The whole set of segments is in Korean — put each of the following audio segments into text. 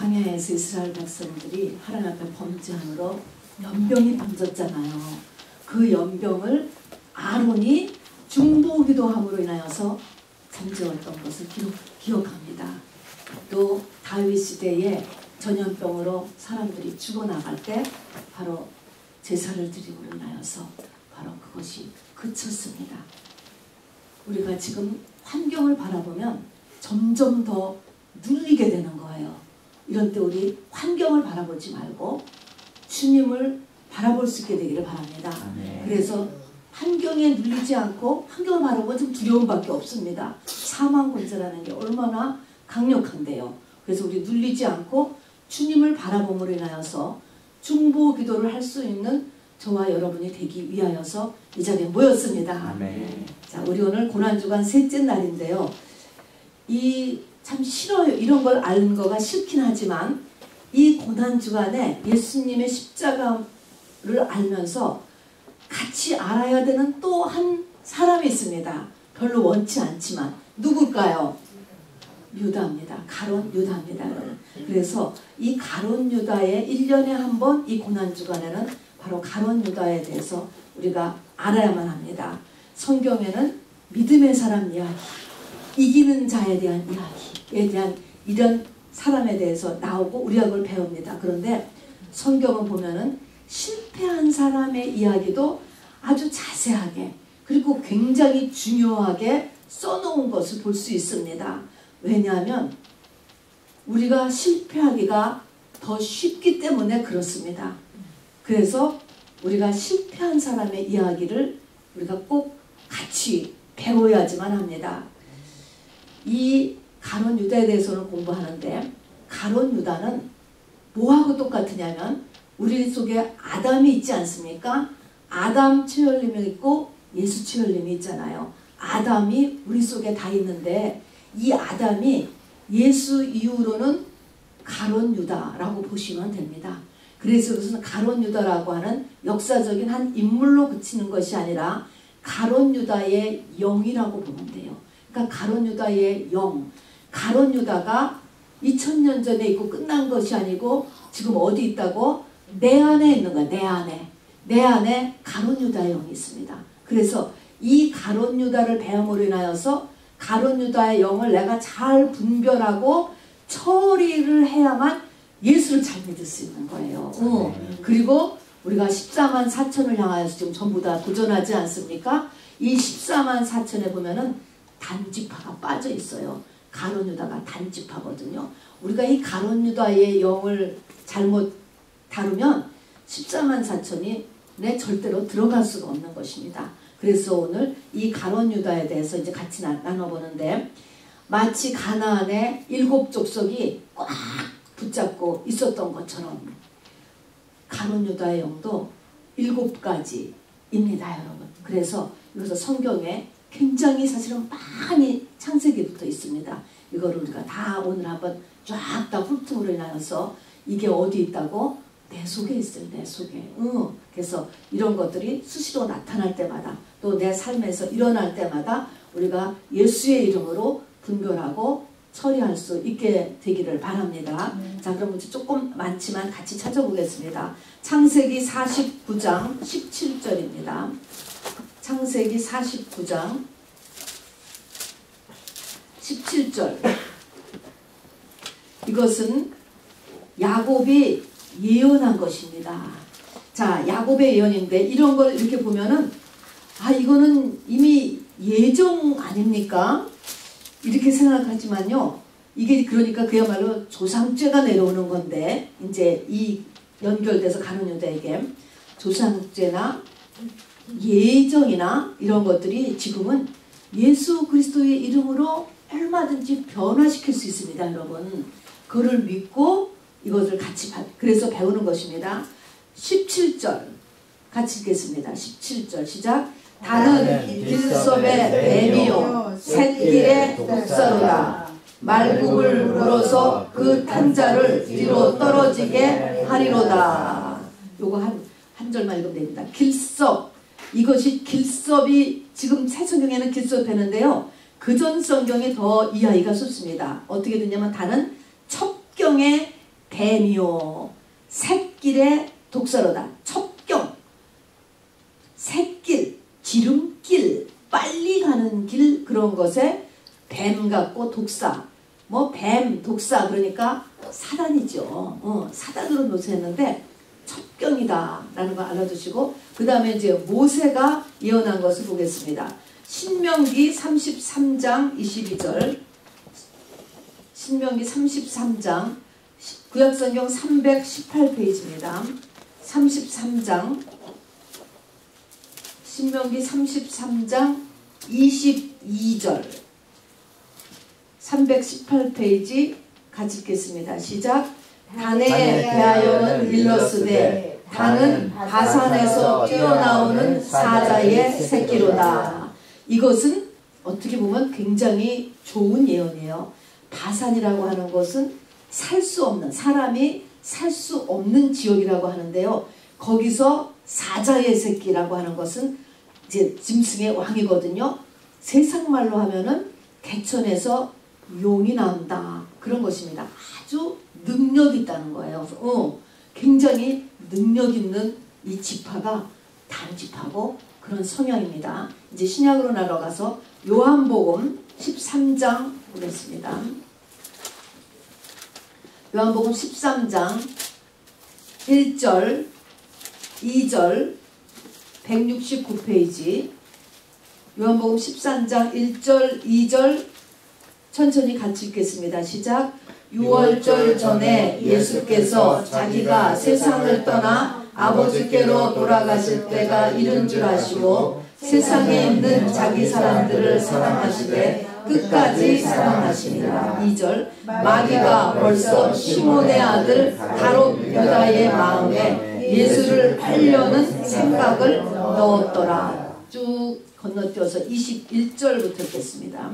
광야에서 이스라엘 백성들이 하나님 앞에 범죄함으로 연병이 번졌잖아요. 그 연병을 아론이 중보기도함으로 인하여서 잠재웠던 것을 기억합니다. 또 다윗 시대에 전염병으로 사람들이 죽어나갈 때 바로 제사를 드림으로 인하여서 바로 그것이 그쳤습니다. 우리가 지금 환경을 바라보면 점점 더 눌리게 되는 거예요. 이런 때 우리 환경을 바라보지 말고 주님을 바라볼 수 있게 되기를 바랍니다. 그래서 환경에 눌리지 않고 환경을 바라보면 좀 두려움밖에 없습니다. 사망권세라는 게 얼마나 강력한데요. 그래서 우리 눌리지 않고 주님을 바라봄으로 인하여서 중보 기도를 할 수 있는 저와 여러분이 되기 위하여서 이 자리에 모였습니다. 자, 우리 오늘 고난주간 셋째 날인데요. 참 싫어요. 이런 걸 아는 거가 싫긴 하지만 이 고난주간에 예수님의 십자가를 알면서 같이 알아야 되는 또 한 사람이 있습니다. 별로 원치 않지만 누굴까요? 유다입니다. 가룟 유다입니다. 그래서 이 가룟 유다의 1년에 한 번 이 고난주간에는 바로 가룟 유다에 대해서 우리가 알아야만 합니다. 성경에는 믿음의 사람 이야기, 이기는 자에 대한 이야기에 대한 이런 사람에 대해서 나오고 우리가 그걸 배웁니다. 그런데 성경은 보면은 실패한 사람의 이야기도 아주 자세하게 그리고 굉장히 중요하게 써놓은 것을 볼 수 있습니다. 왜냐하면 우리가 실패하기가 더 쉽기 때문에 그렇습니다. 그래서 우리가 실패한 사람의 이야기를 우리가 꼭 같이 배워야지만 합니다. 이 가룟 유다에 대해서는 공부하는데 가룟 유다는 뭐하고 똑같으냐면 우리 속에 아담이 있지 않습니까? 아담 치열림이 있고 예수 치열림이 있잖아요. 아담이 우리 속에 다 있는데 이 아담이 예수 이후로는 가룟 유다라고 보시면 됩니다. 그래서 그것은 가룟 유다라고 하는 역사적인 한 인물로 그치는 것이 아니라 가룟 유다의 영이라고 보면 돼요. 그러니까 가룟 유다의 영, 가룟 유다가 2000년 전에 있고 끝난 것이 아니고 지금 어디 있다고? 내 안에 있는 거야. 내 안에. 내 안에 가룟 유다의 영이 있습니다. 그래서 이 가룟 유다를 배움으로 인하여서 가룟 유다의 영을 내가 잘 분별하고 처리를 해야만 예수를 잘 믿을 수 있는 거예요. 그리고 우리가 14만 4천을 향하여서 지금 전부 다 도전하지 않습니까? 이 14만 4천에 보면은 단지파가 빠져 있어요. 가룟 유다가 단지파거든요. 우리가 이 가룟 유다의 영을 잘못 다루면 14만 4천이 절대로 들어갈 수가 없는 것입니다. 그래서 오늘 이 가룟 유다에 대해서 이제 같이 나눠보는데 마치 가나안의 7 족속이 꽉 붙잡고 있었던 것처럼 가룟 유다의 영도 7가지입니다, 여러분. 그래서 이것은 성경에 굉장히 사실은 많이 창세기부터 있습니다. 이거를 우리가 다 오늘 한번 쫙 다 훑음으로 인하여서 이게 어디 있다고? 내 속에 있어요. 내 속에. 그래서 이런 것들이 수시로 나타날 때마다 또 내 삶에서 일어날 때마다 우리가 예수의 이름으로 분별하고 처리할 수 있게 되기를 바랍니다. 자, 그럼 이제 조금 많지만 같이 찾아보겠습니다. 창세기 49장 17절입니다. 창세기 49장 17절. 이것은 야곱이 예언한 것입니다. 자, 야곱의 예언인데 이런 걸 이렇게 보면은 이거는 이미 예정 아닙니까? 이렇게 생각하지만요. 이게 그러니까 그야말로 조상죄가 내려오는 건데 이제 이 연결돼서 가룟 유다에게 조상죄나 예정이나 이런 것들이 지금은 예수 그리스도의 이름으로 얼마든지 변화시킬 수 있습니다, 여러분. 그거를 믿고 이것을 같이 그래서 배우는 것입니다. 17절 같이 읽겠습니다. 17절 시작. 다는 길섭의 뱀이요 샛길의 독사로다. 말굽을 물어서 그 탄자를 뒤로 떨어지게 하리로다. 요거 한 절만 읽으면 됩니다. 길섭. 이것이 길섭이 지금 새 성경에는 길섭했는데요. 그전 성경에 더 이해하기가 쉽습니다. 어떻게 되냐면 다는 첩경의 뱀이요 샛길의 독사로다. 첩경, 샛길, 지름길, 빨리 가는 길, 그런 것에 뱀 같고 독사, 뭐 뱀, 독사, 그러니까 사단이죠. 사단으로 묘사했는데 첩경이다 라는 거 알아두시고, 그 다음에 이제 모세가 예언한 것을 보겠습니다. 신명기 33장 22절, 신명기 33장, 구약성경 318페이지입니다. 33장, 신명기 33장 22절, 318페이지 같이 읽겠습니다. 시작. 단에 대하여는 일러스되 단은 바산에서 뛰어나오는 사자의 새끼로다. 이것은 어떻게 보면 굉장히 좋은 예언이에요. 바산이라고 하는 것은 살 수 없는, 사람이 살 수 없는 지역이라고 하는데요. 거기서 사자의 새끼라고 하는 것은 이제 짐승의 왕이거든요. 세상 말로 하면은 개천에서 용이 나온다, 그런 것입니다. 아주 능력 있다는 거예요. 굉장히 능력 있는 이 지파가 단 지파고 그런 성향입니다. 이제 신약으로 날아가서 요한복음 13장 보겠습니다. 요한복음 13장 1절, 2절, 169페이지. 요한복음 13장 1절, 2절 천천히 같이 읽겠습니다. 시작. 6월절 전에 예수께서 자기가 세상을 떠나 아버지께로 돌아가실 때가 이른 줄 아시고 세상에 있는 자기 사람들을 사랑하시되 끝까지 사랑하시니라. 2절. 마귀가 벌써 시몬의 아들 가롯 유다의 마음에 예수를 팔려는 생각을 넣었더라. 쭉 건너뛰어서 21절부터 읽겠습니다.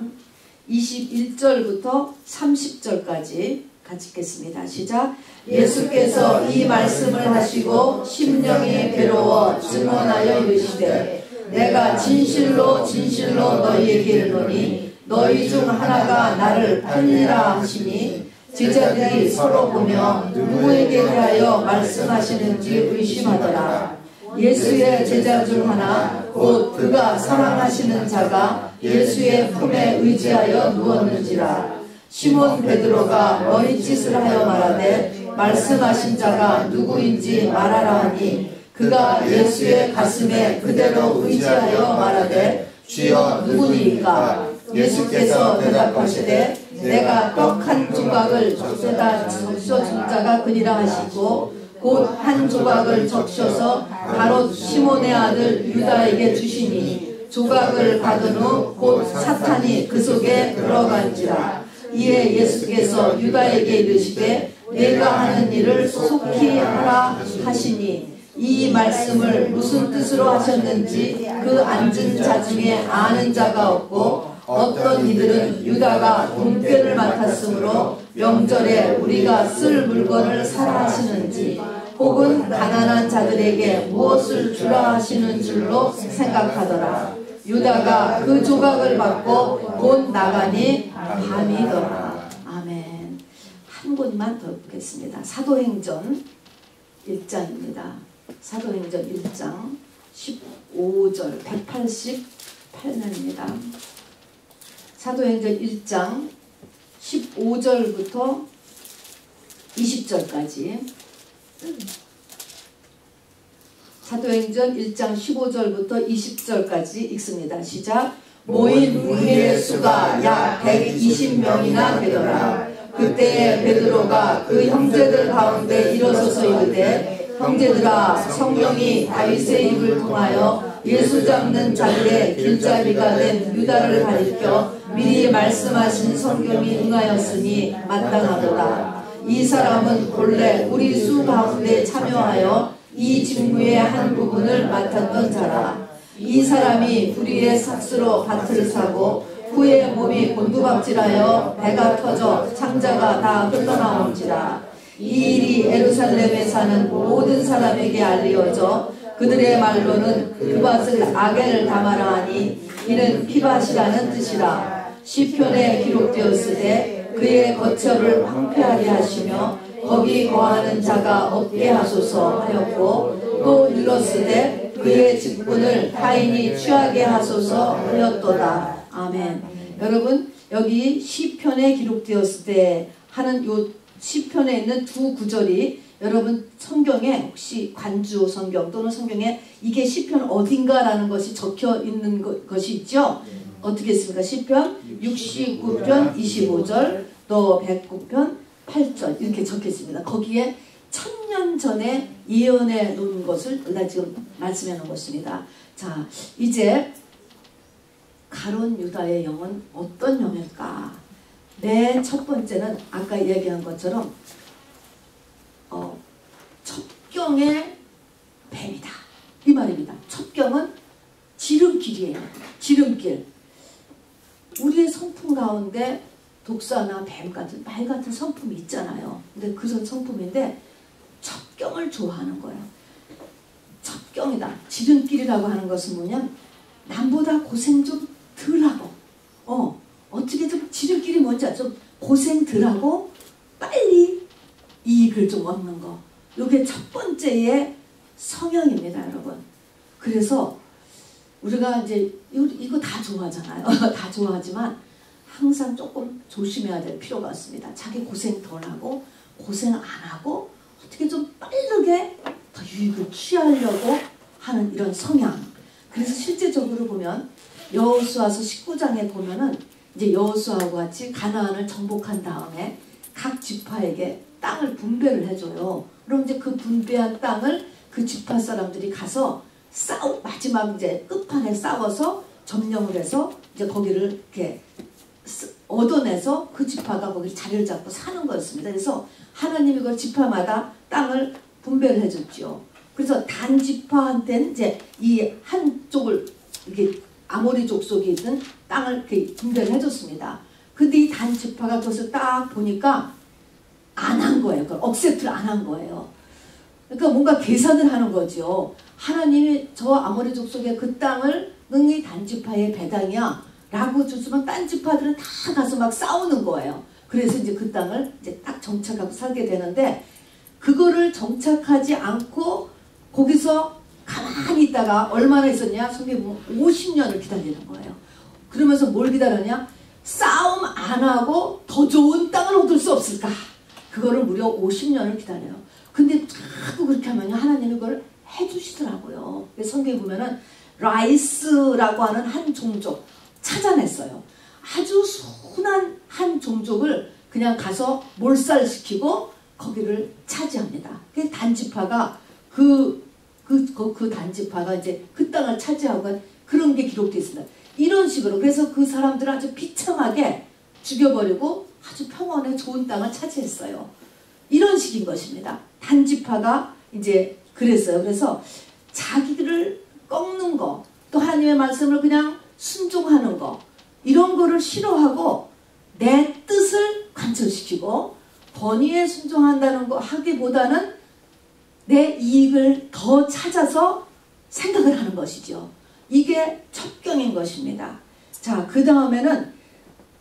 21절부터 30절까지 같이 읽겠습니다. 시작. 예수께서 이 말씀을 하시고 심령이 괴로워 증언하여 이르시되 내가 진실로 진실로 너희에게 이르노니 너희 중 하나가 나를 팔리라 하시니 제자들이 서로 보며 누구에게 대하여 말씀하시는지 의심하더라. 예수의 제자 중 하나 곧 그가 사랑하시는 자가 예수의 품에 의지하여 누웠는지라. 시몬 베드로가 머리짓을 하여 말하되 말씀하신 자가 누구인지 말하라 하니 그가 예수의 가슴에 그대로 의지하여 말하되 주여 누구니이까. 예수께서 대답하시되 내가 떡 한 조각을 적셔다 적셔준 자가 그니라 하시고 곧 한 조각을 적셔서 가롯 시몬의 아들 유다에게 주시니 조각을 받은 후 곧 사탄이 그 속에 들어간지라. 이에 예수께서 유다에게 이르시되 내가 하는 일을 속히 하라 하시니 이 말씀을 무슨 뜻으로 하셨는지 그 앉은 자 중에 아는 자가 없고 어떤 이들은 유다가 돈꾀를 맡았으므로 명절에 우리가 쓸 물건을 사라 하시는지 혹은 가난한 자들에게 무엇을 주라 하시는 줄로 생각하더라. 유다가 그 조각을 받고 곧 나가니 밤이더라. 아멘. 한 곳만 더 보겠습니다. 사도행전 1장입니다. 사도행전 1장 15절 188면입니다. 사도행전 1장 15절부터 20절까지. 사도행전 1장 15절부터 20절까지 읽습니다. 시작. 모인 무리의 수가 약 120명이나 되더라. 그때에 베드로가 그 형제들 가운데 일어서서 이르되 형제들아 성령이 다윗의 입을 통하여 예수 잡는 자들의 길잡이가 된 유다를 가리켜 미리 말씀하신 성경이 응하였으니 마땅하도다. 이 사람은 본래 우리 수 가운데 참여하여 이 직무의 한 부분을 맡았던 자라. 이 사람이 불의의 삭스로 밭을 사고 후에 몸이 곤두박질하여 배가 터져 창자가 다 흘러나온지라. 이 일이 예루살렘에 사는 모든 사람에게 알려져 그들의 말로는 그 밭을 아게를 담아라 하니 이는 피밭이라는 뜻이라. 시편에 기록되었으되 그의 거처를 황폐하게 하시며 거기 거하는 자가 없게 하소서 하였고 또 일렀으되 그의 직분을 타인이 취하게 하소서 하였도다. 아멘. 여러분 여기 시편에 기록되었을 때 하는 요 시편에 있는 두 구절이 여러분 성경에 혹시 관주 성경 또는 성경에 이게 시편 어딘가라는 것이 적혀 있는 것이 있죠. 어떻게 있습니까? 시편 69편 25절 또 109편 8절 이렇게 적혀 있습니다. 거기에 1000년 전에 예언해 놓은 것을 나 지금 말씀해 놓은 것입니다. 자, 이제 가룟 유다의 영은 어떤 영일까? 내 첫 번째는 아까 얘기한 것처럼 첩경의 뱀이다. 이 말입니다. 첩경은 지름길이에요. 지름길. 우리의 성품 가운데 독사나 뱀 같은 말 같은 성품이 있잖아요. 근데 그런 성품인데 첩경을 좋아하는 거예요. 첩경이다. 지름길이라고 하는 것은 뭐냐면 남보다 고생 좀 덜하고 어떻게 좀 지름길이 뭔지 좀 고생 덜하고 빨리 이익을 좀 얻는 거. 이게 첫 번째의 성향입니다, 여러분. 그래서 우리가 이제 이거 다 좋아하잖아요. 다 좋아하지만 항상 조금 조심해야 될 필요가 있습니다. 자기 고생 덜 하고 고생 안 하고 어떻게 좀 빠르게 더 유익을 취하려고 하는 이런 성향. 그래서 실제적으로 보면 여호수아서 19장에 보면은 이제 여호수아와 같이 가나안을 정복한 다음에 각 지파에게 땅을 분배를 해줘요. 그럼 이제 그 분배한 땅을 그 지파 사람들이 가서 마지막 이제 끝판에 싸워서 점령을 해서 이제 거기를 이렇게 얻어내서 그 지파가 거기 자리를 잡고 사는 거였습니다. 그래서 하나님이 그 지파마다 땅을 분배를 해줬죠. 그래서 단 지파한테는 이제 이 한쪽을 이렇게 아모리족 속에 있는 땅을 이렇게 분배를 해줬습니다. 근데 이 단 지파가 그것을 딱 보니까 안 한 거예요. 그걸 억셉트를 안 한 거예요. 그러니까 뭔가 계산을 하는 거죠. 하나님이 저 아모리족 속의 그 땅을 능히 단지파의 배당이야 라고 주시면 딴 지파들은 다 가서 막 싸우는 거예요. 그래서 이제 그 땅을 이제 딱 정착하고 살게 되는데 그거를 정착하지 않고 거기서 가만히 있다가 얼마나 있었냐? 성경에 50년을 기다리는 거예요. 그러면서 뭘 기다렸냐? 싸움 안 하고 더 좋은 땅을 얻을 수 없을까? 그거를 무려 50년을 기다려요. 근데 자꾸 그렇게 하면 하나님이 그걸 해주시더라고요. 성경에 보면은 라이스라고 하는 한 종족 찾아냈어요. 아주 순한 한 종족을 그냥 가서 몰살시키고 거기를 차지합니다. 그 단지파가 그 단지파가 이제 그 땅을 차지하고 그런 게 기록되어 있습니다. 이런 식으로 그래서 그 사람들을 아주 비참하게 죽여버리고 아주 평온의 좋은 땅을 차지했어요. 이런 식인 것입니다. 단지파가 이제 그랬어요. 그래서 자기를 꺾는 거, 또 하나님의 말씀을 그냥 순종하는 거, 이런 거를 싫어하고 내 뜻을 관철시키고 권위에 순종한다는 거 하기보다는 내 이익을 더 찾아서 생각을 하는 것이죠. 이게 첩경인 것입니다. 자, 그 다음에는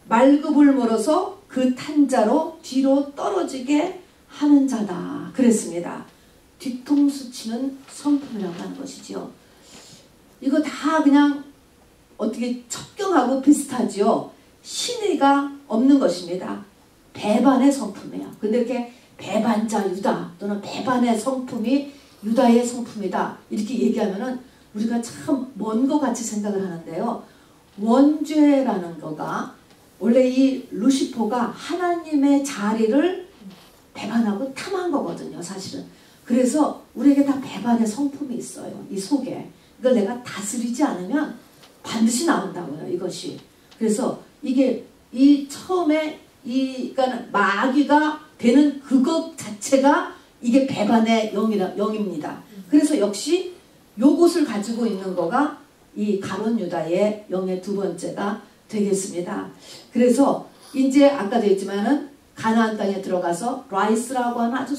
말급을 물어서 그 탄자로 뒤로 떨어지게 하는 자다. 그랬습니다. 뒤통수 치는 성품이라고 하는 것이지요. 이거 다 그냥 어떻게 첩경하고 비슷하지요. 신의가 없는 것입니다. 배반의 성품이에요. 근데 이렇게 배반자 유다 또는 배반의 성품이 유다의 성품이다 이렇게 얘기하면은 우리가 참 먼 것 같이 생각을 하는데요. 원죄라는 거가 원래 이 루시퍼가 하나님의 자리를 배반하고 탐한 거거든요, 사실은. 그래서 우리에게 다 배반의 성품이 있어요, 이 속에. 이걸 내가 다스리지 않으면 반드시 나온다고요, 이것이. 그래서 이게 이 처음에 그러니까 마귀가 되는 그것 자체가 이게 배반의 영입니다. 그래서 역시 요것을 가지고 있는 거가 이 가룟 유다의 영의 두 번째가 되겠습니다. 그래서 이제 아까도 했지만은 가나안 땅에 들어가서 라이스라고 하는 아주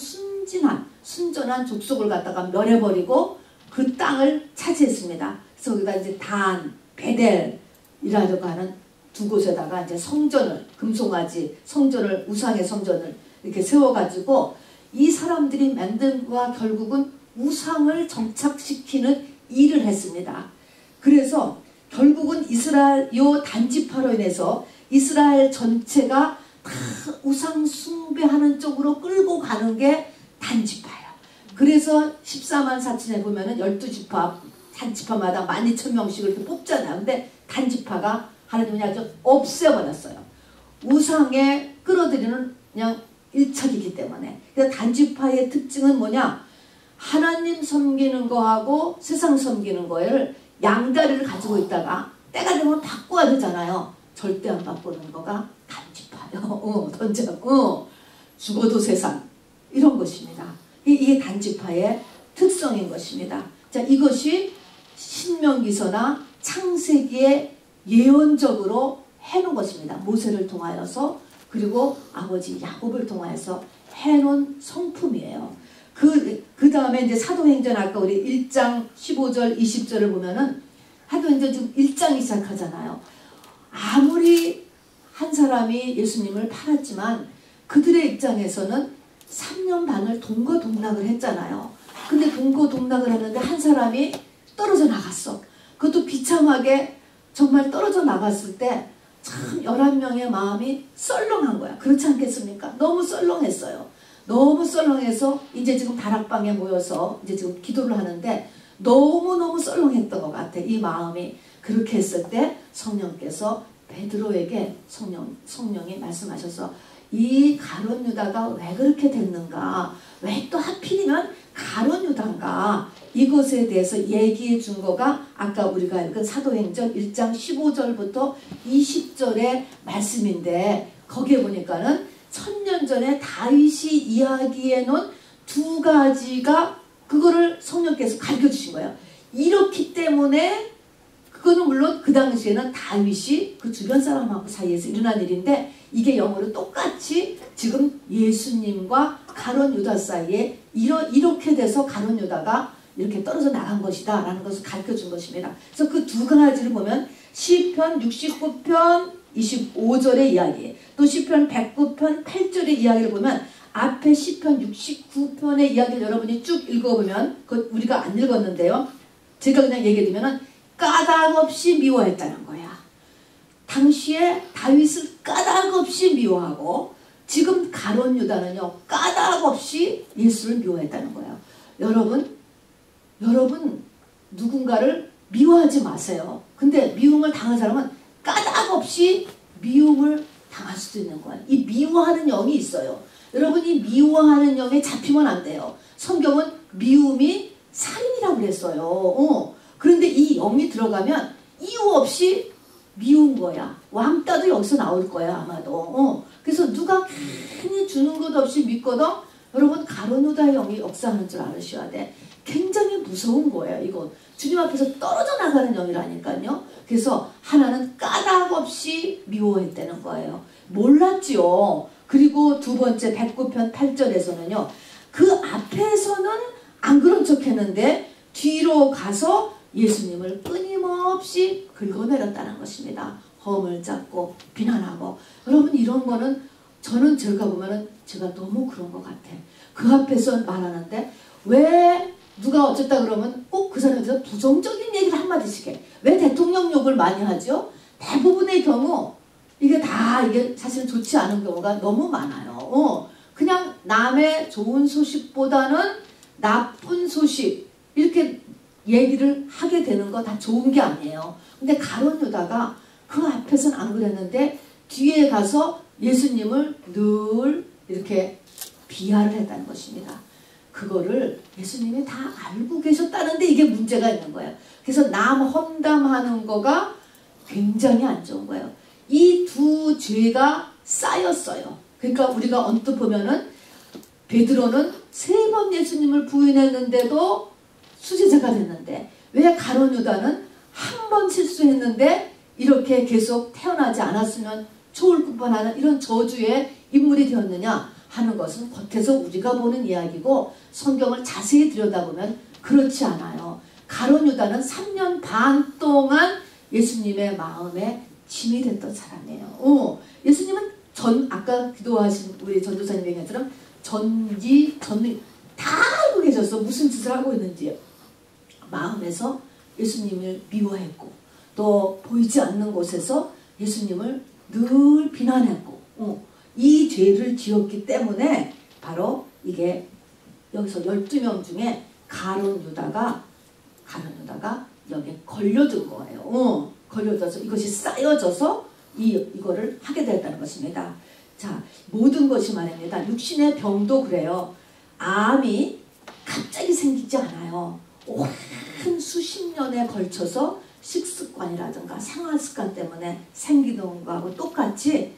순전한 족속을 갖다가 멸해버리고 그 땅을 차지했습니다. 그래서 거기다 이제 단, 베델이라고 하는 두 곳에다가 이제 성전을, 금송아지 성전을, 우상의 성전을 이렇게 세워가지고 이 사람들이 만든 거가 결국은 우상을 정착시키는 일을 했습니다. 그래서 결국은 이스라엘 요 단지파로 인해서 이스라엘 전체가 다 우상 숭배하는 쪽으로 끌고 가는 게 단지파예요. 그래서 14만 4천에 보면은 12지파 단지파마다 12,000명씩을 이렇게 뽑잖아요. 근데 단지파가 하나님이 아주 없애버렸어요. 우상에 끌어들이는 그냥 일척이기 때문에. 그래서 단지파의 특징은 뭐냐? 하나님 섬기는 거하고 세상 섬기는 거를 양다리를 가지고 있다가 때가 되면 바꿔야 되잖아요. 절대 안 바꾸는 거가 단지파요. 죽어도 세상 이런 것입니다. 이게 단지파의 특성인 것입니다. 자, 이것이 신명기서나 창세기에 예언적으로 해놓은 것입니다. 모세를 통하여서 그리고 아버지 야곱을 통하여서 해놓은 성품이에요. 그 다음에 이제 사도행전 아까 우리 1장 15절 20절을 보면은 사도행전 지금 1장이 시작하잖아요. 아무리 한 사람이 예수님을 팔았지만 그들의 입장에서는 3년 반을 동거동락을 했잖아요. 근데 동거동락을 하는데 한 사람이 떨어져 나갔어. 그것도 비참하게 정말 떨어져 나갔을 때 참 11명의 마음이 썰렁한 거야. 그렇지 않겠습니까? 너무 썰렁했어요. 너무 썰렁해서 이제 지금 다락방에 모여서 이제 지금 기도를 하는데 너무너무 썰렁했던 것 같아. 이 마음이. 그렇게 했을 때 성령께서 베드로에게 성령이 말씀하셔서 이 가룟 유다가 왜 그렇게 됐는가? 왜 또 하필이면 가룟 유다인가? 이것에 대해서 얘기해 준 거가 아까 우리가 읽은 사도행전 1장 15절부터 20절의 말씀인데 거기에 보니까는 1000년 전에 다윗이 이야기해 놓은 두 가지가 그거를 성령께서 가르쳐 주신 거예요. 이렇기 때문에 그거는 물론 그 당시에는 다윗이 그 주변 사람하고 사이에서 일어난 일인데 이게 영어로 똑같이 지금 예수님과 가룟 유다 사이에 이렇게 돼서 가룟 유다가 이렇게 떨어져 나간 것이다 라는 것을 가르쳐 준 것입니다. 그래서 그 두 가지를 보면 시편 69편 25절의 이야기 또 시편 109편 8절의 이야기를 보면 앞에 시편 69편의 이야기를 여러분이 쭉 읽어보면 그것 우리가 안 읽었는데요. 제가 그냥 얘기해드리면 까닭없이 미워했다는 거야. 당시에 다윗을 까닭없이 미워하고 지금 가룟 유다는요 까닭없이 예수를 미워했다는 거예요. 여러분 누군가를 미워하지 마세요. 근데 미움을 당한 사람은 까닭없이 미움을 당할 수도 있는 거예요. 이 미워하는 영이 있어요. 여러분이 미워하는 영에 잡히면 안 돼요. 성경은 미움이 살인이라고 그랬어요. 그런데 이 영이 들어가면 이유 없이 미운 거야. 왕따도 여기서 나올 거야 아마도. 그래서 누가 괜히 주는 것 없이 믿거든. 여러분 가룟 유다의 영이 역사하는 줄 알으셔야 돼. 굉장히 무서운 거예요. 이거 주님 앞에서 떨어져 나가는 영이라니까요. 그래서 하나는 까닭없이 미워했다는 거예요. 몰랐지요. 그리고 두 번째 109편 8절에서는요. 그 앞에서는 안 그런 척 했는데 뒤로 가서 예수님을 끊임없이 긁어내렸다는 것입니다. 허물 잡고 비난하고. 여러분 이런 거는 저는 제가 보면은 제가 너무 그런 것 같아. 그 앞에서 말하는데 왜 누가 어쨌다 그러면 꼭 그 사람에 대해서 부정적인 얘기를 한마디씩 해. 왜 대통령 욕을 많이 하죠? 대부분의 경우 이게 사실 좋지 않은 경우가 너무 많아요. 그냥 남의 좋은 소식보다는 나쁜 소식 이렇게 얘기를 하게 되는 거 다 좋은 게 아니에요. 근데 가룟 유다가 그 앞에서는 안 그랬는데 뒤에 가서 예수님을 늘 이렇게 비하를 했다는 것입니다. 그거를 예수님이 다 알고 계셨다는데 이게 문제가 있는 거예요. 그래서 남 험담하는 거가 굉장히 안 좋은 거예요. 이 두 죄가 쌓였어요. 그러니까 우리가 언뜻 보면은 베드로는 3번 예수님을 부인했는데도 수제자가 됐는데 왜 가룟 유다는 한 번 실수했는데 이렇게 계속 태어나지 않았으면 좋을 것만 하는 이런 저주의 인물이 되었느냐 하는 것은 겉에서 우리가 보는 이야기고 성경을 자세히 들여다보면 그렇지 않아요. 가룟 유다는 3년 반 동안 예수님의 마음에 짐이 됐던 사람이에요. 예수님은 아까 기도하신 우리 전도사님 얘기처럼 전이 다 알고 계셨어. 무슨 짓을 하고 있는지. 마음에서 예수님을 미워했고 또 보이지 않는 곳에서 예수님을 늘 비난했고 이 죄를 지었기 때문에 바로 이게 여기서 12명 중에 가룟 유다가 여기에 걸려든 거예요. 걸려져서 이것이 쌓여져서 이거를 하게 됐다는 것입니다. 자, 모든 것이 말입니다. 육신의 병도 그래요. 암이 갑자기 생기지 않아요. 오랜 수십 년에 걸쳐서 식습관이라든가 생활습관 때문에 생기는 거하고 똑같이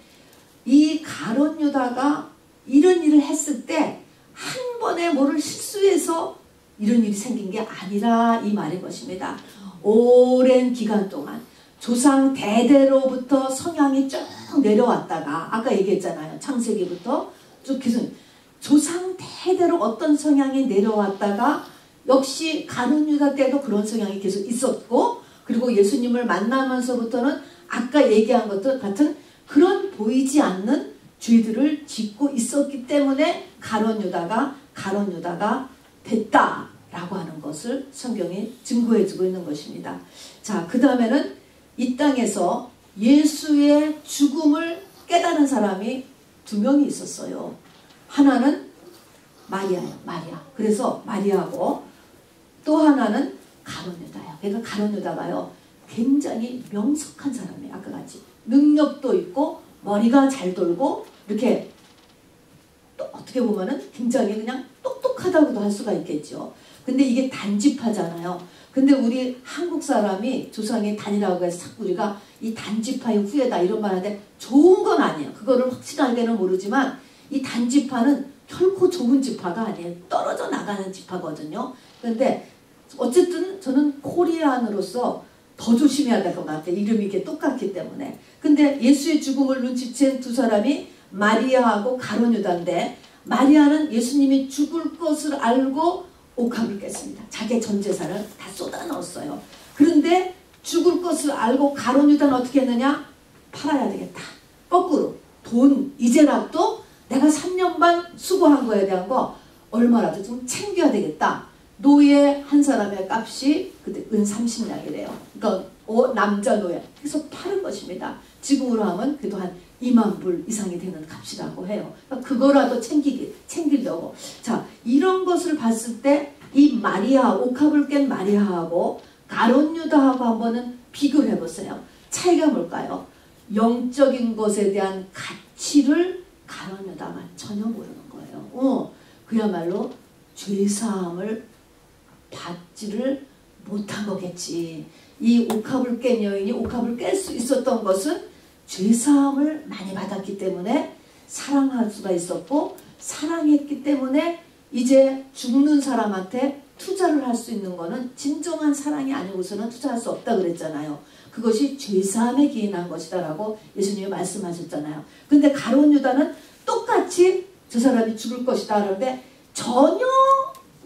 이 가룟 유다가 이런 일을 했을 때 한 번에 뭐를 실수해서 이런 일이 생긴 게 아니라 이 말인 것입니다. 오랜 기간 동안 조상 대대로부터 성향이 쭉 내려왔다가 아까 얘기했잖아요. 창세기부터 쭉 계속 조상 대대로 어떤 성향이 내려왔다가 역시 가룟 유다 때도 그런 성향이 계속 있었고 그리고 예수님을 만나면서부터는 아까 얘기한 것들 같은 그런 보이지 않는 죄들을 짓고 있었기 때문에 가룟 유다가 됐다라고 하는 것을 성경이 증거해주고 있는 것입니다. 자, 그 다음에는 이 땅에서 예수의 죽음을 깨달은 사람이 두 명이 있었어요. 하나는 마리아예요. 마리아. 그래서 마리아고 또 하나는 가룟 유다예요. 그러니까 가룟 유다가요 굉장히 명석한 사람이에요. 아까 같이 능력도 있고 머리가 잘 돌고 이렇게 또 어떻게 보면은 굉장히 그냥 똑똑하다고도 할 수가 있겠죠. 근데 이게 단지파잖아요. 근데 우리 한국 사람이 조상의 단이라고 해서 자꾸 우리가 이 단지파의 후예다 이런 말 하는데 좋은 건 아니에요. 그거를 확실하게는 모르지만 이 단지파는 결코 좋은 지파가 아니에요. 떨어져 나가는 지파거든요. 근데 어쨌든 저는 코리안으로서 더 조심해야 될 것 같아요. 이름이 이게 똑같기 때문에. 근데 예수의 죽음을 눈치챈 두 사람이 마리아하고 가룟 유다인데 마리아는 예수님이 죽을 것을 알고 옥합을 깼습니다. 자기의 전 재산을 다 쏟아 넣었어요. 그런데 죽을 것을 알고 가룟 유다는 어떻게 했느냐? 팔아야 되겠다. 거꾸로 돈 이제라도 내가 3년 반 수고한 거에 대한 거 얼마라도 좀 챙겨야 되겠다. 노예 한 사람의 값이 그때 은 30냥이래요. 그러니까 남자 노예. 그래서 파는 것입니다. 지금으로 하면 그래도 한 2만 불 이상이 되는 값이라고 해요. 그러니까 그거라도 챙기려고. 자, 이런 것을 봤을 때 이 마리아, 옥합을 깬 마리아하고 가룟 유다하고 한번은 비교를 해보세요. 차이가 뭘까요? 영적인 것에 대한 가치를 가룟 유다가 전혀 모르는 거예요. 그야말로 죄사함을 받지를 못한 거겠지. 이 옥합을 깬 여인이 옥합을 깰 수 있었던 것은 죄사함을 많이 받았기 때문에 사랑할 수가 있었고 사랑했기 때문에 이제 죽는 사람한테 투자를 할 수 있는 거는 진정한 사랑이 아니고서는 투자할 수 없다 그랬잖아요. 그것이 죄사함에 기인한 것이다 라고 예수님이 말씀하셨잖아요. 근데 가룟 유다는 똑같이 저 사람이 죽을 것이다 그러는데 전혀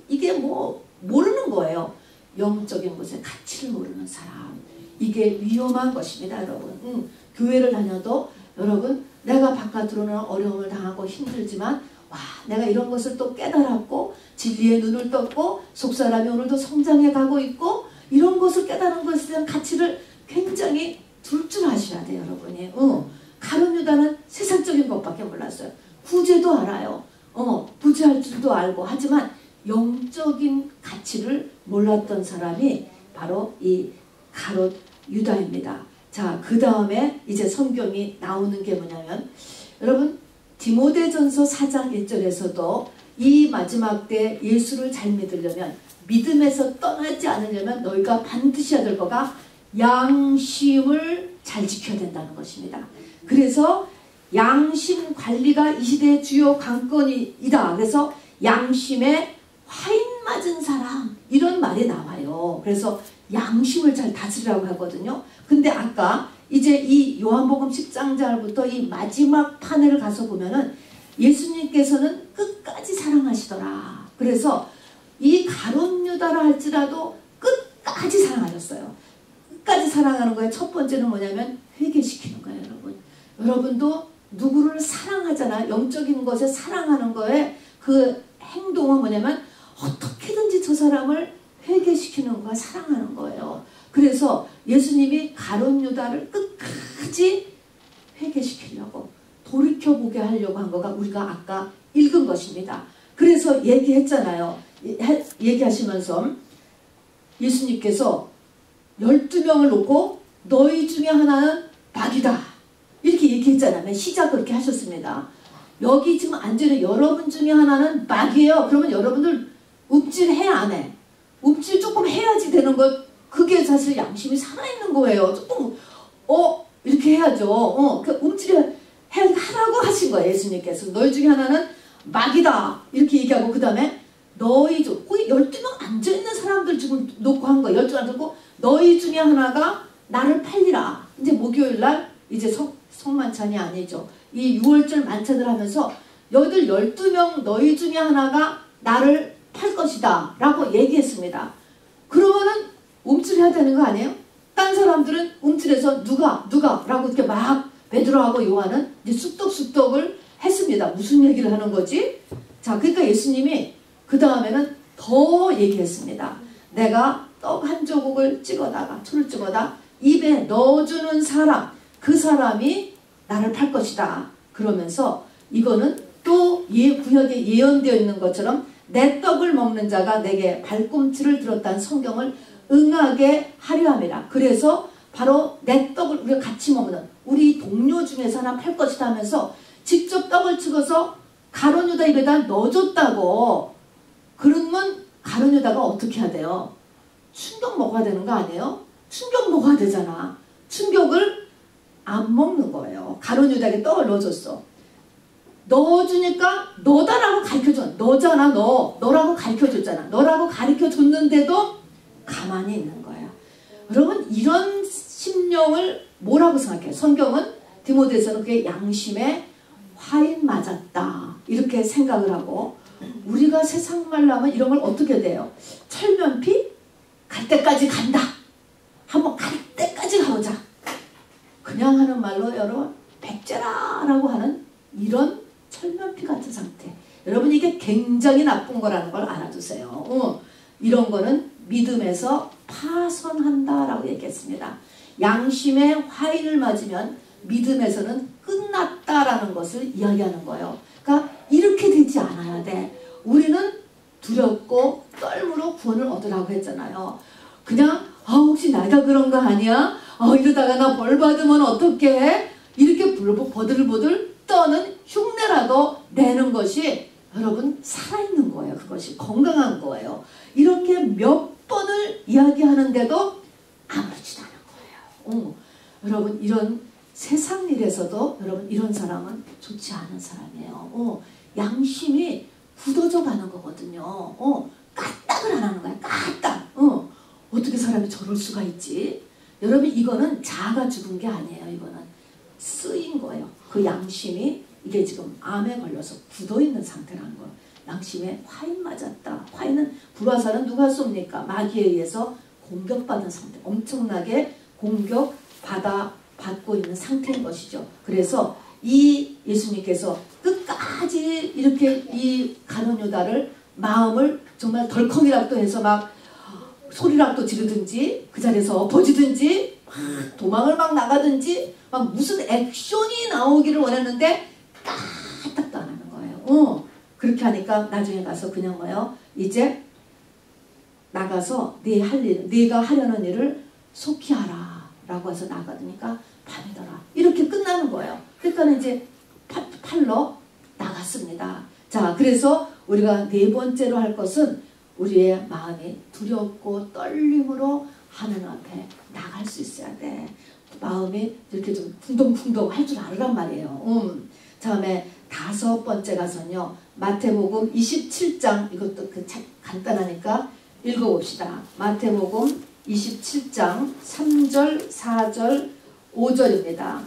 이게 모르는 거예요. 영적인 것의 가치를 모르는 사람. 이게 위험한 것입니다, 여러분. 교회를 다녀도 여러분 내가 바깥으로는 어려움을 당하고 힘들지만 와, 내가 이런 것을 또 깨달았고 진리의 눈을 떴고 속사람이 오늘도 성장해 가고 있고 이런 것을 깨달은 것에 대한 가치를 굉장히 둘 줄 아셔야 돼요, 여러분이. 가룟 유다는 세상적인 것밖에 몰랐어요. 구제도 알아요. 부지할 줄도 알고 하지만 영적인 가치를 몰랐던 사람이 바로 이 가룟 유다입니다. 자, 그 다음에 이제 성경이 나오는 게 뭐냐면 여러분 디모데전서 4장 1절에서도 이 마지막 때 예수를 잘 믿으려면 믿음에서 떠나지 않으려면 너희가 반드시 해야 될 거가 양심을 잘 지켜야 된다는 것입니다. 그래서 양심 관리가 이 시대의 주요 관건이다. 그래서 양심에 화인 맞은 사람 이런 말이 나와요. 그래서 양심을 잘 다스리라고 하거든요. 근데 아까 이제 이 요한복음 10장부터 이 마지막 판을 가서 보면은 예수님께서는 끝까지 사랑하시더라. 그래서 이 가룟 유다라 할지라도 끝까지 사랑하셨어요. 끝까지 사랑하는 거에 첫 번째는 뭐냐면 회개시키는 거예요, 여러분. 여러분도 누구를 사랑하잖아. 영적인 것에 사랑하는 거에 그 행동은 뭐냐면 어떻게든지 저 사람을 회개시키는 거야, 사랑하는 거예요. 그래서 예수님이 가룟 유다를 끝까지 회개시키려고 돌이켜보게 하려고 한 거가 우리가 아까 읽은 것입니다. 그래서 얘기했잖아요. 얘기하시면서 예수님께서 12명을 놓고 너희 중에 하나는 마귀다 이렇게 얘기했잖아요. 시작 그렇게 하셨습니다. 여기 지금 앉아있는 여러분 중에 하나는 마귀예요. 그러면 여러분들 움찔해야 안 해? 움찔 조금 해야지 되는 것. 그게 사실 양심이 살아있는 거예요. 조금 이렇게 해야죠. 그 움찔을 하라고 하신 거예요. 예수님께서 너희 중에 하나는 마귀다 이렇게 얘기하고 그 다음에 너희 중 거기 12명 앉아있는 사람들 지금 놓고 한 거예요. 12명 앉아있고 너희 중에 하나가 나를 팔리라. 이제 목요일날 이제 성만찬이 아니죠. 이 6월절 만찬을 하면서 너희들 12명 너희 중에 하나가 나를 팔 것이다 라고 얘기했습니다. 그러면은 움찔해야 되는 거 아니에요? 딴 사람들은 움찔해서 누가 라고 이렇게 막 베드로하고 요한은 이제 쑥덕쑥덕을 했습니다. 무슨 얘기를 하는 거지? 자, 그러니까 예수님이 그 다음에는 더 얘기했습니다. 내가 떡 한 조각을 찍어다가 초를 찍어다 입에 넣어주는 사람, 그 사람이 나를 팔 것이다. 그러면서 이거는 또 구약에 예언되어 있는 것처럼 내 떡을 먹는 자가 내게 발꿈치를 들었다는 성경을 응하게 하려 함이라. 그래서 바로 내 떡을 우리가 같이 먹는 우리 동료 중에서 하나 팔 것이다 하면서 직접 떡을 찍어서 가룟 유다 입에다 넣어줬다고. 그러면 가룟 유다가 어떻게 해야 돼요? 충격 먹어야 되는 거 아니에요? 충격 먹어야 되잖아. 충격을 안 먹는 거예요. 가룟 유다에게 떡을 넣어줬어. 넣어주니까 너다라고 가르쳐줘. 너잖아 너라고 가르쳐줬잖아. 너라고 가르쳐줬는데도 가만히 있는 거야. 여러분 이런 심령을 뭐라고 생각해요? 성경은 디모데서는 그게 양심에 화인 맞았다 이렇게 생각을 하고, 우리가 세상 말로 하면 이런 걸 어떻게 돼요? 철면피? 갈 때까지 간다. 한번 갈 때까지 가보자. 그냥 하는 말로 여러분 백제라라고 하는 이런 철면피 같은 상태. 여러분 이게 굉장히 나쁜 거라는 걸 알아두세요. 이런 거는 믿음에서 파선한다라고 얘기했습니다. 양심의 화인을 맞으면 믿음에서는 끝났다라는 것을 이야기하는 거예요. 그러니까 이렇게 되지 않아야 돼. 우리는 두렵고 떨므로 구원을 얻으라고 했잖아요. 그냥 혹시 내가 그런 거 아니야? 이러다가 나 벌 받으면 어떡해? 이렇게 버들버들 떠는 흉내라도 내는 것이 여러분 살아있는 거예요. 그것이 건강한 거예요. 이렇게 몇 번을 이야기하는데도 아무렇지도 않은 거예요. 여러분 이런 세상 일에서도 여러분 이런 사람은 좋지 않은 사람이에요. 양심이 굳어져 가는 거거든요. 까딱을 안 하는 거야. 까딱. 어떻게 사람이 저럴 수가 있지? 여러분 이거는 자아가 죽은 게 아니에요. 이거는 쓰인 거예요. 그 양심이 이게 지금 암에 걸려서 굳어있는 상태라는 거예요. 양심에 화인 맞았다. 화인은 불화살은 누가 쏩니까? 마귀에 의해서 공격받은 상태. 엄청나게 공격받고 있는 상태인 것이죠. 그래서 이 예수님께서 끝까지 이렇게 이 가룟 유다를 마음을 정말 덜컹이라도 해서 막 소리라도 지르든지 그 자리에서 엎어지든지 도망을 막 나가든지 막 무슨 액션이 나오기를 원했는데 까딱도 안 하는 거예요. 그렇게 하니까 나중에 가서 그냥 뭐요? 이제 나가서 네가 하려는 일을 속히 하라 라고 해서 나가니까 밤이더라. 이렇게 끝나는 거예요. 그러니까 이제 팔러 나갔습니다. 자, 그래서 우리가 네 번째로 할 것은 우리의 마음이 두렵고 떨림으로 하나님 앞에 나갈 수 있어야 돼. 마음이 이렇게 좀 쿵동쿵동 할 줄 알란 말이에요. 다음에 다섯 번째 가서는요. 마태복음 27장, 이것도 간단하니까 읽어봅시다. 마태복음 27장 3절, 4절, 5절입니다.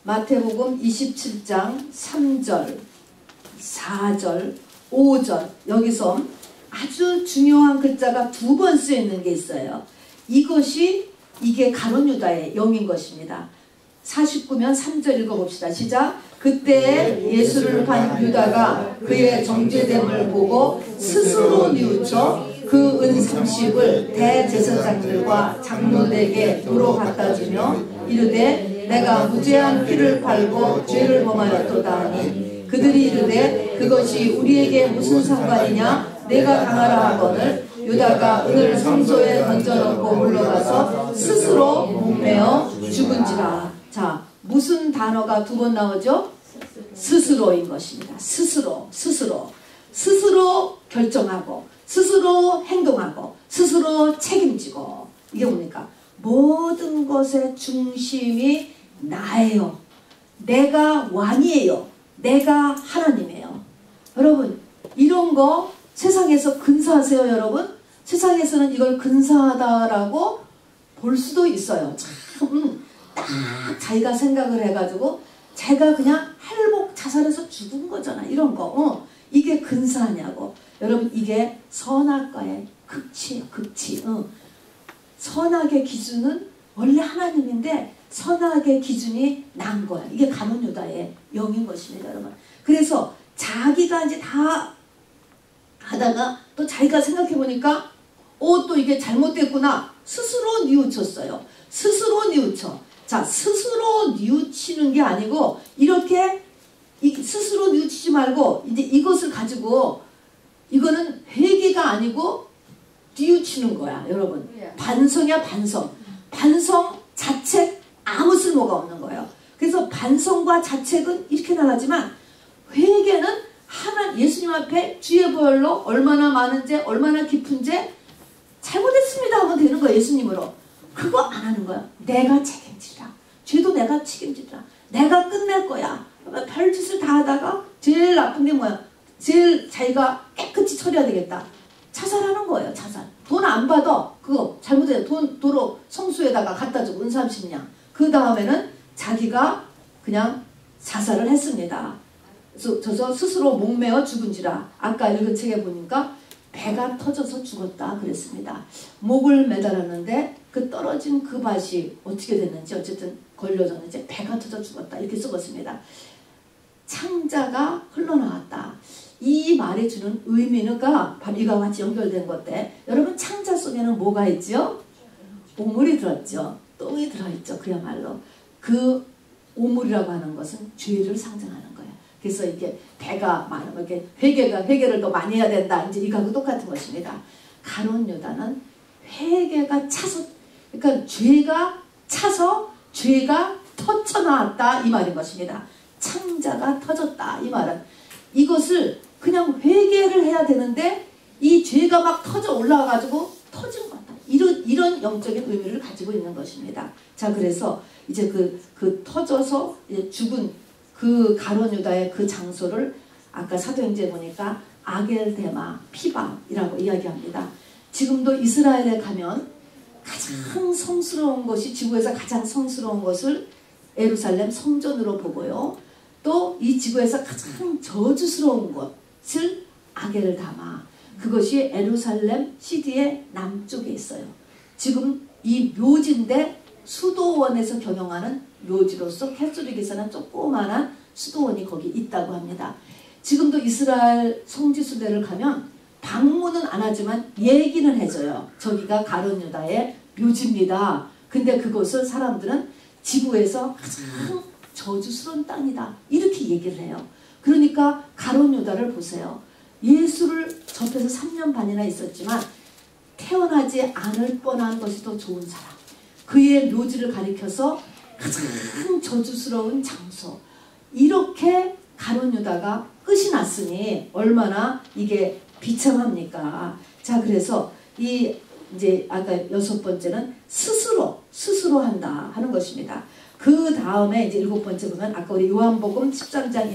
마태복음 27장 3절, 4절, 5절. 여기서 아주 중요한 글자가 두 번 쓰여 있는 게 있어요. 이게 가룟 유다의 영인 것입니다. 49면 3절 읽어봅시다. 시작. 그때 예수를 판 유다가 그의 정죄됨을 보고 스스로 뉘우쳐 그 은 30을 대제사장들과 장로들에게 도로 갖다 주며 이르되 내가 무죄한 피를 팔고 죄를 범하였도다 하니 그들이 이르되 그것이 우리에게 무슨 상관이냐 내가 당하라 하거늘 유다가 은을 성소에 던져놓고 물러가서 스스로 목매어 죽은지라. 자, 무슨 단어가 두 번 나오죠? 스스로인 것입니다. 스스로 결정하고 스스로 행동하고 스스로 책임지고. 이게 뭡니까? 모든 것의 중심이 나예요. 내가 왕이에요. 내가 하나님이에요. 여러분, 이런 거 세상에서 근사하세요, 여러분? 세상에서는 이걸 근사하다라고 볼 수도 있어요. 참, 딱 자기가 생각을 해가지고 자기가 그냥 할복 자살해서 죽은 거잖아. 이런 거. 이게 근사하냐고. 여러분, 이게 선악과의 극치예요. 극치. 선악의 기준은 원래 하나님인데 선악의 기준이 난 거야. 이게 가룟 유다의 영인 것입니다, 여러분. 그래서 자기가 이제 다 하다가 또 자기가 생각해보니까 또 이게 잘못됐구나. 스스로 뉘우쳤어요. 스스로 뉘우쳐. 자, 스스로 뉘우치는 게 아니고 이렇게 스스로 뉘우치지 말고 이제 이것을 가지고 이거는 회개가 아니고 뉘우치는 거야, 여러분. 반성이야, 반성. 반성, 자책 아무 쓸모가 없는 거예요. 그래서 반성과 자책은 이렇게 나가지만 회개는 예수님 앞에 주의 보혈로 얼마나 많은 죄, 얼마나 깊은 죄 잘못했습니다 하면 되는 거예요. 예수님으로. 그거 안 하는 거야. 내가 책임지라. 죄도 내가 책임지라. 내가 끝낼 거야. 별짓을 다 하다가 제일 나쁜 게 뭐야? 제일 자기가 깨끗이 처리해야 되겠다. 자살하는 거예요. 자살. 돈 안 받아. 그거 잘못해. 도로 성수에다가 갖다 주고 은 30냥. 그 다음에는 자기가 그냥 자살을 했습니다. 그래서 스스로 목매어 죽은지라. 아까 읽은 책에 보니까 배가 터져서 죽었다 그랬습니다. 목을 매달았는데 그 떨어진 그 밭이 어떻게 됐는지 어쨌든 걸려졌는지 배가 터져 죽었다 이렇게 써봤습니다. 창자가 흘러나왔다. 이 말이 주는 의미가 바로 이와 같이 연결된 건데 여러분 창자 속에는 뭐가 있죠? 오물이 들었죠. 똥이 들어있죠. 그야말로. 그 오물이라고 하는 것은 죄를 상징하는 거예요. 그래서 이게 배가 많으면 이렇게 회개를 더 많이 해야 된다. 이제 이거하고 똑같은 것입니다. 가룟 유다는 회개가 차서, 그러니까 죄가 차서 죄가 터쳐나왔다 이 말인 것입니다. 창자가 터졌다 이 말은 이것을 그냥 회개를 해야 되는데 이 죄가 막 터져 올라와가지고 터진 것 같다. 이런 영적인 의미를 가지고 있는 것입니다. 자, 그래서 이제 그 터져서 이제 죽은 그 가룟 유다의 그 장소를 아까 사도행전에 보니까 아겔데마 피바이라고 이야기합니다. 지금도 이스라엘에 가면 가장 성스러운 것이 지구에서 가장 성스러운 것을 예루살렘 성전으로 보고요. 또 이 지구에서 가장 저주스러운 것을 아겔다마 그것이 예루살렘 시티의 남쪽에 있어요. 지금 이 묘지인데 수도원에서 경영하는 묘지로서 캐톨릭에서는 조그마한 수도원이 거기 있다고 합니다. 지금도 이스라엘 성지순례를 가면 방문은 안 하지만 얘기는 해줘요. 저기가 가룟 유다의 묘지입니다. 근데 그것을 사람들은 지구에서 가장 저주스러운 땅이다 이렇게 얘기를 해요. 그러니까 가룟 유다를 보세요. 예수를 접해서 3년 반이나 있었지만 태어나지 않을 뻔한 것이 더 좋은 사람. 그의 묘지를 가리켜서 가장 저주스러운 장소. 이렇게 가룟 유다가 끝이 났으니 얼마나 이게 비참합니까? 자, 그래서 이제 아까 6번째는 스스로 한다 하는 것입니다. 그 다음에 이제 7번째 보면 아까 우리 요한복음 13장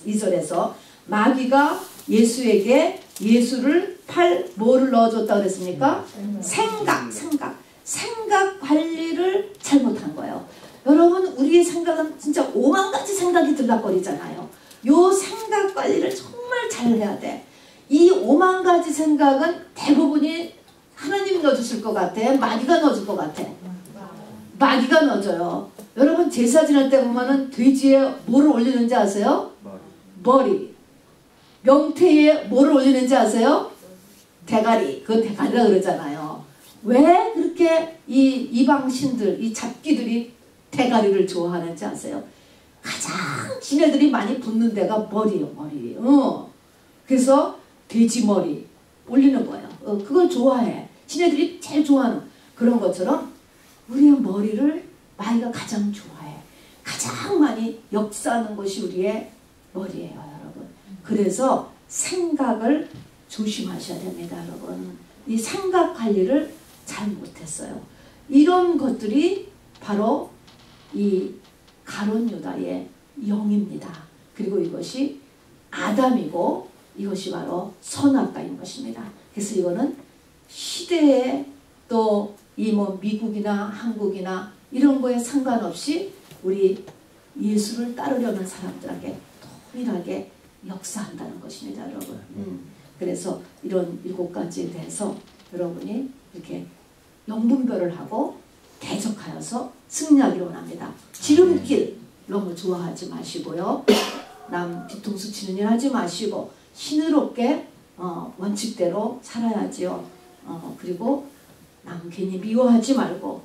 2절에서 마귀가 예수에게 예수를 뭐를 넣어줬다고 그랬습니까? 생각 관리를 잘못한 거예요. 여러분 우리의 생각은 진짜 5만 가지 생각이 들락거리잖아요. 요 생각 관리를 정말 잘 해야 돼. 이 5만 가지 생각은 대부분이 하나님이 넣어주실 것 같아? 마귀가 넣어줄 것 같아? 마귀가 넣어줘요. 여러분 제사 지낼 때 보면은 돼지에 뭐를 올리는지 아세요? 머리. 명태에 뭐를 올리는지 아세요? 대가리. 그건 대가리라 그러잖아요. 왜 그렇게 이 이방신들, 이 잡기들이 대가리를 좋아하는지 아세요? 가장 지네들이 많이 붙는 데가 머리예요. 머리. 그래서 돼지 머리 올리는 거예요. 그걸 좋아해. 지네들이 제일 좋아하는 그런 것처럼 우리의 머리를 마귀가 가장 좋아해. 가장 많이 역사하는 것이 우리의 머리예요, 여러분. 그래서 생각을 조심하셔야 됩니다, 여러분. 이 생각 관리를 잘 못했어요. 이런 것들이 바로 이 가룟 유다의 영입니다. 그리고 이것이 아담이고 이것이 바로 선악과인 것입니다. 그래서 이거는 시대에 또 이 뭐 미국이나 한국이나 이런 거에 상관없이 우리 예수를 따르려는 사람들에게 동일하게 역사한다는 것입니다, 여러분. 그래서 이런 7가지에 대해서 여러분이 이렇게 영분별을 하고 대적하여서 승리하기를 원합니다. 지름길 너무 좋아하지 마시고요. 남 뒤통수 치는 일 하지 마시고 신의롭게 원칙대로 살아야지요. 그리고 남 괜히 미워하지 말고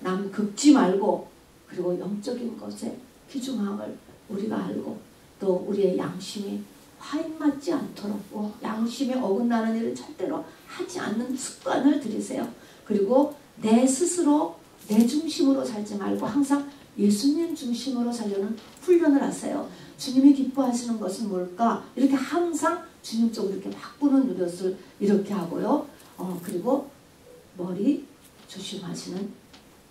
남 긁지 말고 그리고 영적인 것에 귀중함을 우리가 알고 또 우리의 양심이 화인맞지 않도록 양심에 어긋나는 일을 절대로 하지 않는 습관을 들이세요. 그리고 내 스스로 내 중심으로 살지 말고 항상 예수님 중심으로 살려는 훈련을 하세요. 주님이 기뻐하시는 것은 뭘까? 이렇게 항상 주님 쪽으로 이렇게 바꾸는 노릇을 이렇게 하고요. 그리고 머리 조심하시는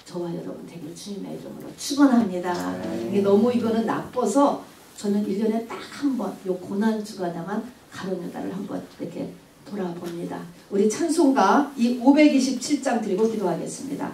저와 여러분 되길 주님의 이름으로 축원합니다. 이게 너무 이거는 나빠서 저는 1년에 딱 한 번 요 고난주가 당한 가룟 유다를 한번 이렇게 돌아봅니다. 우리 찬송가 이 527장 드리고 기도하겠습니다.